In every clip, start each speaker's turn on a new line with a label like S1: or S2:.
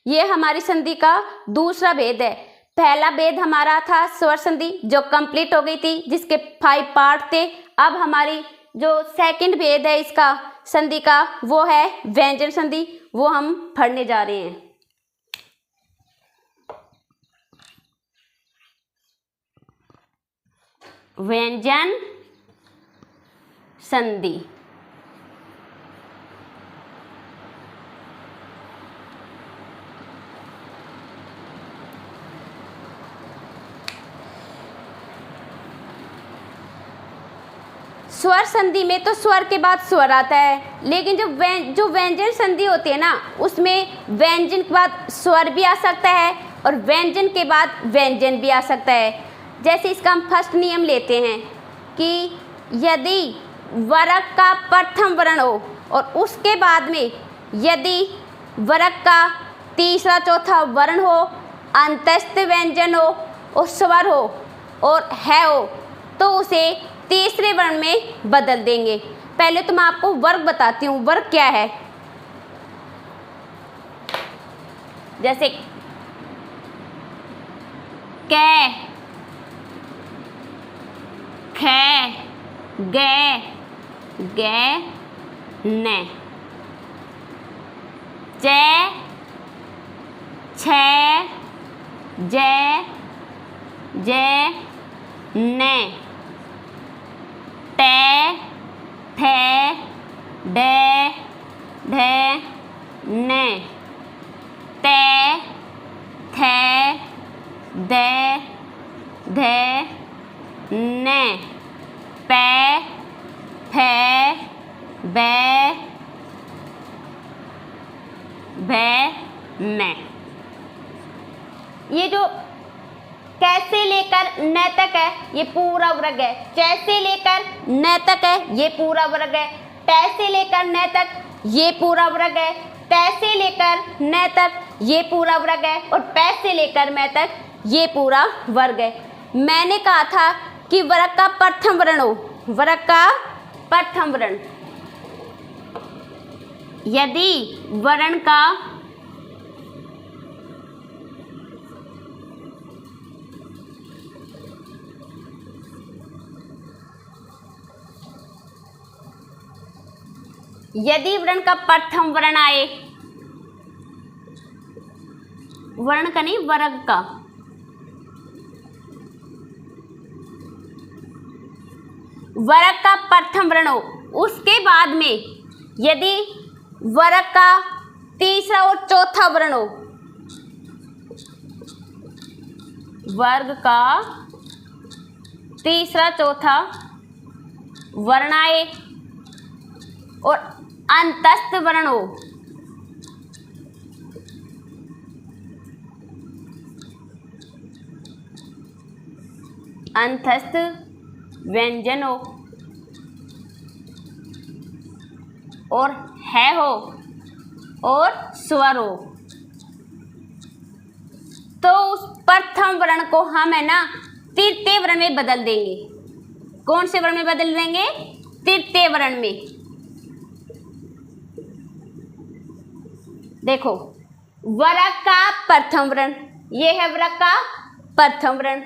S1: ये हमारी संधि का दूसरा भेद है। पहला भेद हमारा था स्वर संधि जो कंप्लीट हो गई थी, जिसके 5 पार्ट थे। अब हमारी जो सेकंड भेद है इसका संधि का वो है व्यंजन संधि, वो हम पढ़ने जा रहे हैं। व्यंजन संधि। स्वर संधि में तो स्वर के बाद स्वर आता है, लेकिन जो व्यंजन संधि होती है ना, उसमें व्यंजन के बाद स्वर भी आ सकता है और व्यंजन के बाद व्यंजन भी आ सकता है। जैसे इसका हम फर्स्ट नियम लेते हैं कि यदि वर्ग का प्रथम वर्ण हो और उसके बाद में यदि वर्ग का तीसरा चौथा वर्ण हो, अंतस्थ व्यंजन हो और स्वर हो और है हो, तो उसे तीसरे वर्ण में बदल देंगे। पहले तो मैं आपको वर्ग बताती हूँ, वर्ग क्या है। जैसे कै, खे, गे, गे, ने, जै, छे, जै, जै, ने, टे, ठे, डे, ढे, ने, ते, थे, दे, धे, ने, पे, फे, बे, भे, ने। ये जो कैसे लेकर न तक है ये पूरा वर्ग है। कैसे लेकर न तक है ये पूरा वर्ग है। टैसे लेकर न तक ये पूरा वर्ग है। तैसे लेकर न तक ये पूरा वर्ग है और पैसे लेकर मैं तक ये पूरा वर्ग है। मैंने कहा था कि वर्ग का प्रथम वर्ण हो, वर्ग का प्रथम वर्ण। यदि वर्ण का वर्ण का प्रथम वर्ण आए, वर्ण का नहीं वर्ग का, वर्ग का प्रथम वर्ण हो, उसके बाद में यदि वर्ग का तीसरा और चौथा वर्ण हो, वर्ग का तीसरा चौथा वर्ण आए और अंतस्थ वर्ण हो, अंतस्थ व्यंजन हो और है हो और स्वर हो, तो उस प्रथम वर्ण को हम है ना तृतीय वर्ण में बदल देंगे। कौन से वर्ण में बदल देंगे? तृतीय वर्ण में। देखो वर्ग का प्रथम वर्ण, ये है वर्ग का प्रथम वर्ण।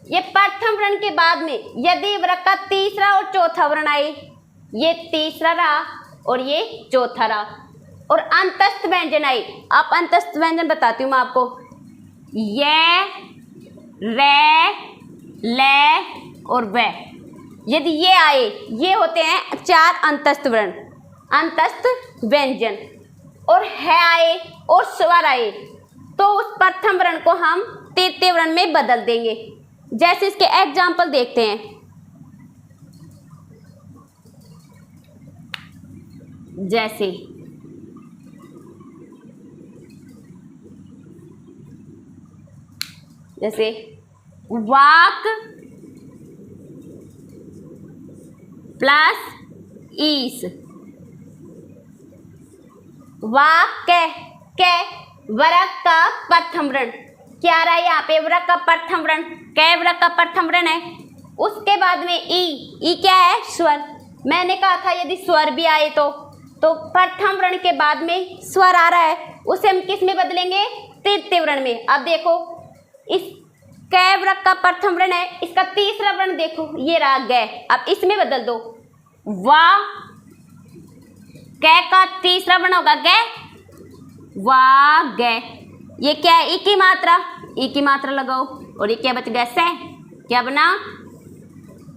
S1: ये प्रथम वर्ण के बाद में यदि वर्ग का तीसरा और चौथा वर्ण आए, ये तीसरा रहा और ये चौथा रहा, और अंतस्थ व्यंजन आए। आप अंतस्थ व्यंजन बताती हूँ मैं आपको। ये, रे, ले और वे, यदि ये आए, ये होते हैं 4 अंतस्थ वर्ण, अंतस्थ व्यंजन। और है आए और स्वर आए, तो उस प्रथम वर्ण को हम तृतीय वर्ण में बदल देंगे। जैसे इसके एग्जाम्पल देखते हैं। जैसे जैसे वाक प्लस ईस, वाक्य के वर्ग का प्रथम वर्ण क्या रहा है? यहाँ पे वर्ग का प्रथम वर्ण कै वर्ग का प्रथम वर्ण है। उसके बाद में ई क्या है? स्वर। मैंने कहा था यदि स्वर भी आए तो प्रथम वर्ण के बाद में स्वर आ रहा है उसे हम किस में बदलेंगे? तृतीय वर्ण में। अब देखो इस कै वृक्क का प्रथम वर्ण है, इसका तीसरा वर्ण देखो ये रहा ग। अब इसमें बदल दो, वा कै का तीसरा वर्ण होगा ग, वा ग। ये क्या है? ई की मात्रा, ई की मात्रा लगाओ और ये क्या बच गया? से। क्या बना?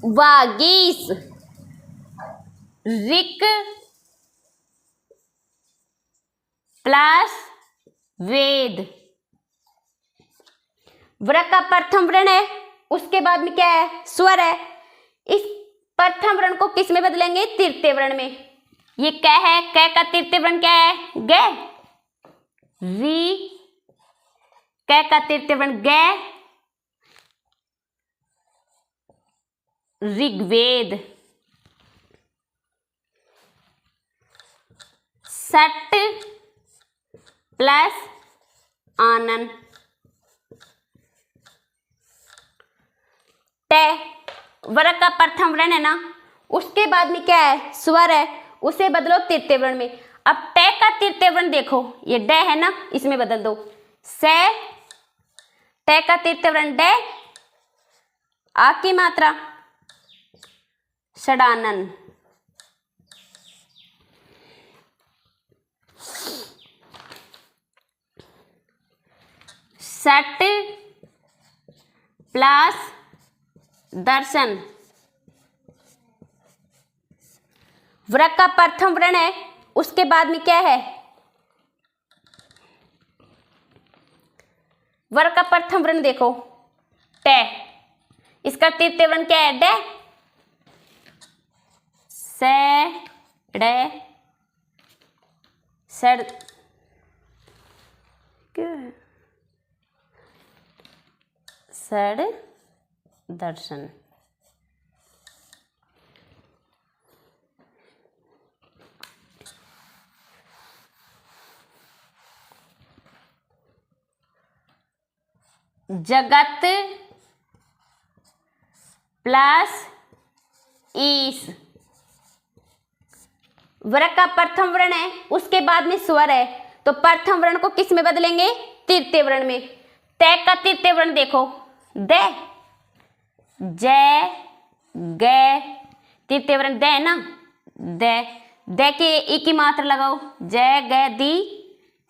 S1: वागीश। ऋक प्लस वेद। वृक्क का प्रथम वर्ण है, उसके बाद में क्या है? स्वर है। इस प्रथम वर्ण को किस में बदलेंगे? तृतीय वर्ण में। ये कै है, कै का तृतीय वर्ण क्या है? ग। री कै का तृतीय वर्ण ग, ऋग्वेद। सट प्लस आनन। टे वृक्क का प्रथम वर्ण है ना, उसके बाद में क्या है? स्वर है, उसे बदलो तृतीय वर्ण में। अब टे का तृतीय वर्ण देखो, ये डे है ना, इसमें बदल दो से। टे का तृतीय वर्ण डे, आ की मात्रा षडानन। सट प्लस दर्शन। वृक्क का प्रथम वर्ण है, उसके बाद में क्या है? वृक्क का प्रथम वर्ण देखो टे, इसका तृतीय वर्ण क्या है? डे। से डे सड़ सड़ दर्शन। जगत प्लस ईश। वृक्क का प्रथम वर्ण है, उसके बाद में स्वर है, तो प्रथम वर्ण को किस में बदलेंगे? तृतीय वर्ण में। तय का तृतीय वर्ण देखो दे, जय गे। तृतीय वर्ण दे ना, दे। दे के ई की मात्रा लगाओ, जय गे दी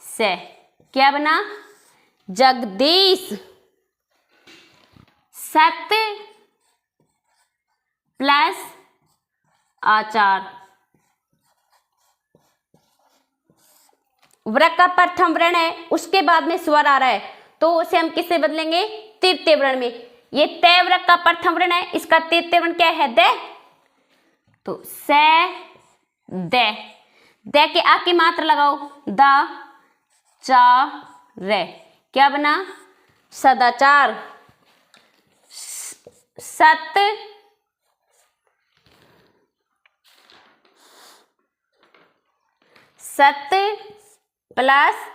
S1: से। क्या बना? जगदीश। सत प्लस आचार। वृक्क का प्रथम वर्ण है, उसके बाद में स्वर आ रहा है, तो उसे हम किससे बदलेंगे? तृतीय वर्ण में। ये तय वृक्क का प्रथम वर्ण है, इसका तृतीय वर्ण क्या है? दे। तो से दे। दे के आ की मात्रा लगाओ, दा चा रे। क्या बना? सदाचार। सत सत प्लस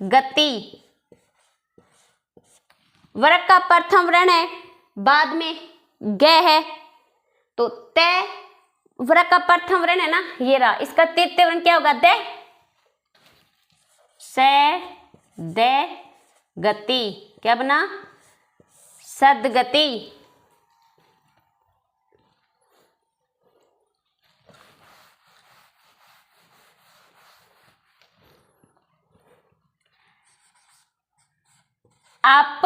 S1: गति। वृक्क का प्रथम वर्ण है, बाद में ग है, तो तय वृक्क का प्रथम वर्ण है ना, ये रहा। इसका तृतीय वर्ण क्या होगा? दे। से दे गति। क्या बना? सदगति। अप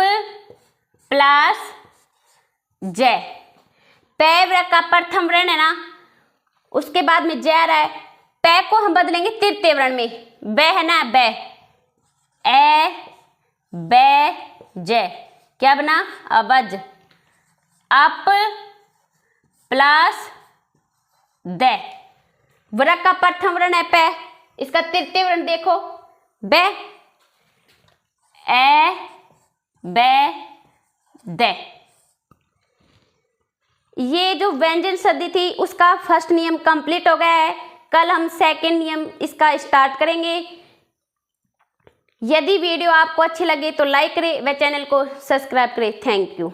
S1: प्लस जय। पै वृक्क का प्रथम वर्ण है ना, उसके बाद में जय आ रहा है, पै को हम बदलेंगे तृतीय वर्ण में। बै है ना, बै। ए बै जय। क्या बना? अबज। अप प्लस द। वृक्क का प्रथम वर्ण है पै, इसका तृतीय वर्ण देखो बै। ए बै द। ये जो व्यंजन संधि थी उसका फर्स्ट नियम कंप्लीट हो गया है। कल हम सेकंड नियम इसका स्टार्ट करेंगे। यदि वीडियो आपको अच्छी लगे तो लाइक करें व चैनल को सब्सक्राइब करें। Thank you.